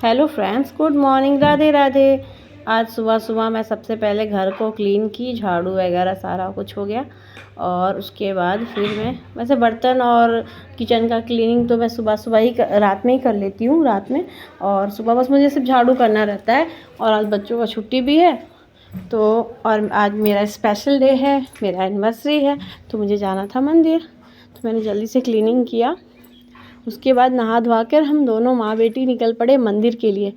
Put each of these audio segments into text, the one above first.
Hello friends, good morning, Radhe Radhe. आज सुबह सुबह मैं सबसे पहले घर को क्लीन की, झाड़ू वगैरह सारा कुछ हो गया। और उसके बाद फिर मैं वैसे बर्तन और किचन का क्लीनिंग तो मैं सुबह सुबह ही रात में ही कर लेती हूँ, रात में। और सुबह बस मुझे सिर्फ झाड़ू करना रहता है। और आज बच्चों का छुट्टी भी है तो, और आज मेरा स्पेशल डे है, मेरा एनिवर्सरी है, तो मुझे जाना था मंदिर। तो मैंने जल्दी से क्लीनिंग किया। उसके बाद नहा धोवा कर हम दोनों माँ बेटी निकल पड़े मंदिर के लिए।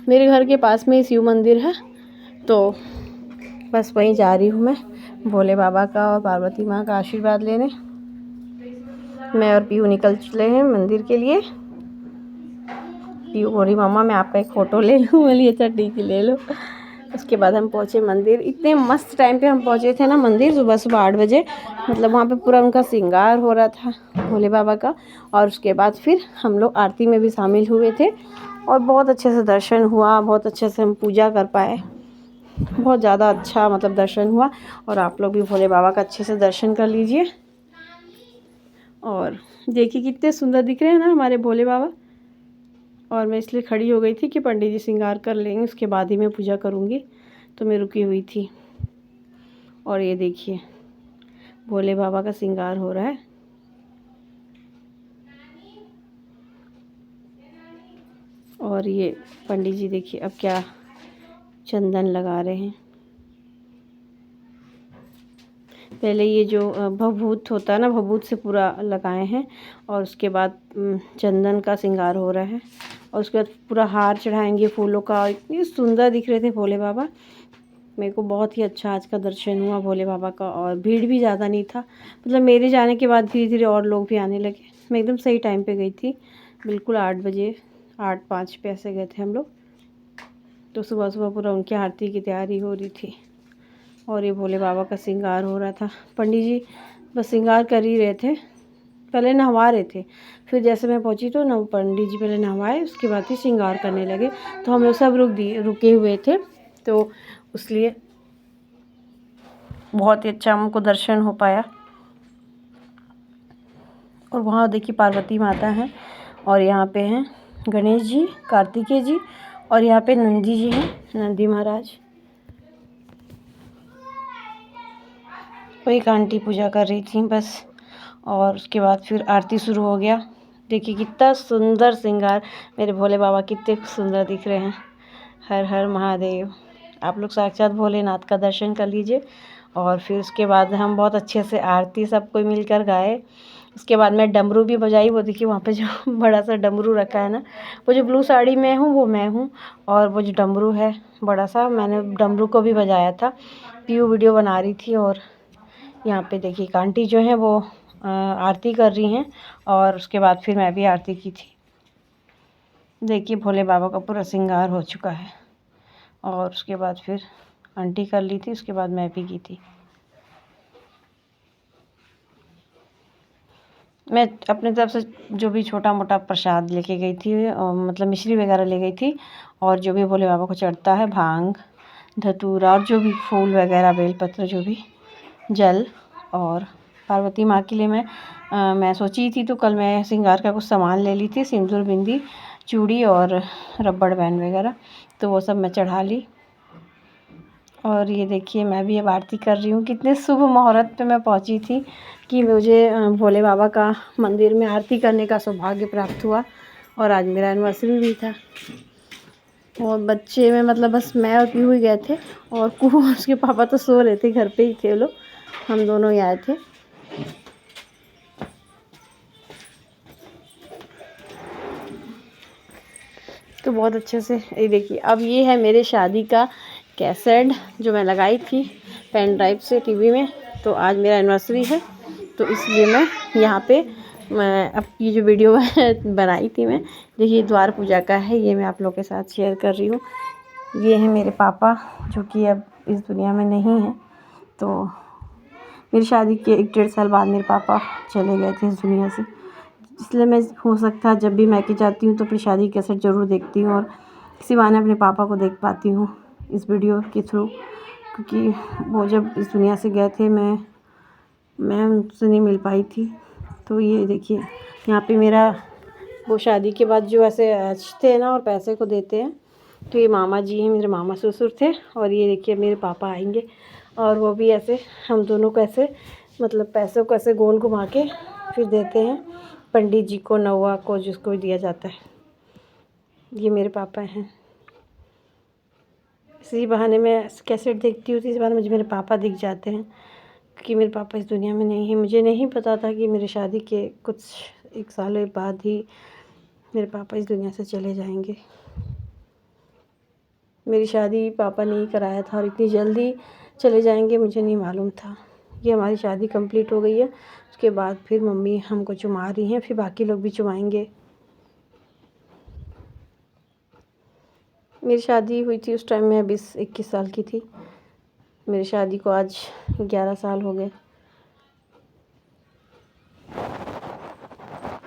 मेरे घर के पास में ही शिव मंदिर है, तो बस वहीं जा रही हूँ मैं, भोले बाबा का और पार्वती माँ का आशीर्वाद लेने। मैं और पीयू निकल चले हैं मंदिर के लिए। पीयू बोली मम्मा मैं आपका एक फ़ोटो ले लूँ, बोली अच्छा ठीक है ले लो। उसके बाद हम पहुँचे मंदिर। इतने मस्त टाइम पे हम पहुँचे थे ना मंदिर, सुबह सुबह 8 बजे। मतलब वहाँ पे पूरा उनका श्रृंगार हो रहा था भोले बाबा का। और उसके बाद फिर हम लोग आरती में भी शामिल हुए थे और बहुत अच्छे से दर्शन हुआ, बहुत अच्छे से हम पूजा कर पाए। बहुत ज़्यादा अच्छा मतलब दर्शन हुआ। और आप लोग भी भोले बाबा का अच्छे से दर्शन कर लीजिए। और देखिए कितने सुंदर दिख रहे हैं ना हमारे भोले बाबा। और मैं इसलिए खड़ी हो गई थी कि पंडित जी श्रृंगार कर लेंगे, उसके बाद ही मैं पूजा करूँगी, तो मैं रुकी हुई थी। और ये देखिए भोले बाबा का श्रृंगार हो रहा है। और ये पंडित जी देखिए अब क्या चंदन लगा रहे हैं। पहले ये जो भभूत होता है ना, भभूत से पूरा लगाए हैं। और उसके बाद चंदन का श्रृंगार हो रहा है। और उसके बाद पूरा हार चढ़ाएंगे फूलों का। इतनी सुंदर दिख रहे थे भोले बाबा। मेरे को बहुत ही अच्छा आज का दर्शन हुआ भोले बाबा का। और भीड़ भी ज़्यादा नहीं था, मतलब मेरे जाने के बाद धीरे धीरे और लोग भी आने लगे। मैं एकदम सही टाइम पे गई थी, बिल्कुल 8 बजे, 8:05 पे ऐसे गए थे हम लोग। तो सुबह सुबह पूरा उनकी आरती की तैयारी हो रही थी। और ये भोले बाबा का श्रृंगार हो रहा था। पंडित जी बस श्रृंगार कर ही रहे थे, पहले नहवा रहे थे। फिर जैसे मैं पहुंची तो न पंडित जी पहले नहवाए, उसके बाद ही श्रृंगार करने लगे। तो हम लोग सब रुके हुए थे, तो इसलिए बहुत ही अच्छा हमको दर्शन हो पाया। और वहाँ देखिए पार्वती माता हैं, और यहाँ पे हैं गणेश जी, कार्तिकेय जी, और यहाँ पे नंदी जी हैं, नंदी महाराज। वो एक आंटी पूजा कर रही थी बस। और उसके बाद फिर आरती शुरू हो गया। देखिए कितना सुंदर श्रृंगार, मेरे भोले बाबा कितने सुंदर दिख रहे हैं। हर हर महादेव। आप लोग साक्षात भोलेनाथ का दर्शन कर लीजिए। और फिर उसके बाद हम बहुत अच्छे से आरती सब कोई मिलकर गाए। उसके बाद मैं डमरू भी बजाई। वो देखिए वहाँ पे जो बड़ा सा डमरू रखा है ना, वो जो ब्लू साड़ी में हूँ वो मैं हूँ। और वो जो डमरू है बड़ा सा, मैंने डमरू को भी बजाया था। पीयू वीडियो बना रही थी। और यहाँ पे देखिए एक आंटी जो है वो आरती कर रही हैं। और उसके बाद फिर मैं भी आरती की थी। देखिए भोले बाबा का पूरा श्रृंगार हो चुका है। और उसके बाद फिर आंटी कर ली थी, उसके बाद मैं भी की थी। मैं अपने तरफ से जो भी छोटा मोटा प्रसाद लेके गई थी, और मतलब मिश्री वगैरह ले गई थी। और जो भी भोले बाबा को चढ़ता है, भांग धतूरा और जो भी फूल वगैरह, बेलपत्र, जो भी जल। और पार्वती माँ के लिए मैं सोची थी, तो कल मैं श्रृंगार का कुछ सामान ले ली थी, सिंदूर, बिंदी, चूड़ी और रबड़ बैंड वगैरह, तो वो सब मैं चढ़ा ली। और ये देखिए मैं भी अब आरती कर रही हूँ। कितने शुभ मुहूर्त पे मैं पहुँची थी कि मुझे भोले बाबा का मंदिर में आरती करने का सौभाग्य प्राप्त हुआ। और आज मेरा एनिवर्सरी भी था। और बच्चे में मतलब बस मैं और पीहू ही गए थे। और कुहू उसके पापा तो सो रहे थे, घर पे ही थे वो लोग, हम दोनों ही आए थे। तो बहुत अच्छे से ये देखिए। अब ये है मेरे शादी का कैसेट जो मैं लगाई थी पेन ड्राइव से टीवी में। तो आज मेरा एनिवर्सरी है, तो इसलिए मैं यहाँ पे अब ये जो वीडियो बनाई थी मैं, देखिए द्वार पूजा का है, ये मैं आप लोग के साथ शेयर कर रही हूँ। ये है मेरे पापा जो कि अब इस दुनिया में नहीं हैं। तो मेरी शादी के 1-1.5 साल बाद मेरे पापा चले गए थे इस दुनिया से। इसलिए मैं हो सकता है जब भी मैके जाती हूँ तो अपनी शादी की कैसेट ज़रूर देखती हूँ, और इसी बहाने अपने पापा को देख पाती हूँ इस वीडियो के थ्रू। क्योंकि वो जब इस दुनिया से गए थे, मैं उनसे नहीं मिल पाई थी। तो ये देखिए यहाँ पे मेरा वो शादी के बाद जो ऐसे अच्छते हैं ना और पैसे को देते हैं, तो ये मामा जी हैं, मेरे मामा ससुर थे। और ये देखिए मेरे पापा आएंगे और वो भी ऐसे हम दोनों को ऐसे मतलब पैसों को ऐसे गोल घुमा के फिर देते हैं पंडित जी को, नौवा को, जिसको भी दिया जाता है। ये मेरे पापा हैं। इसी बहाने मैं कैसेट देखती हूँ, इसी बहाने मुझे मेरे पापा दिख जाते हैं, क्योंकि मेरे पापा इस दुनिया में नहीं हैं। मुझे नहीं पता था कि मेरी शादी के कुछ 1 साल बाद ही मेरे पापा इस दुनिया से चले जाएंगे। मेरी शादी पापा ने ही कराया था और इतनी जल्दी चले जाएंगे मुझे नहीं मालूम था। ये हमारी शादी कंप्लीट हो गई है, उसके बाद फिर मम्मी हमको चुमा रही हैं, फिर बाकी लोग भी चुमाएंगे। मेरी शादी हुई थी उस टाइम मैं 20-21 साल की थी। मेरी शादी को आज 11 साल हो गए।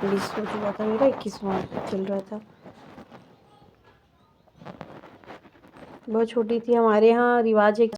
20 हो चुका था मेरा, 21वां चल रहा था। बहुत छोटी थी। हमारे यहाँ रिवाज है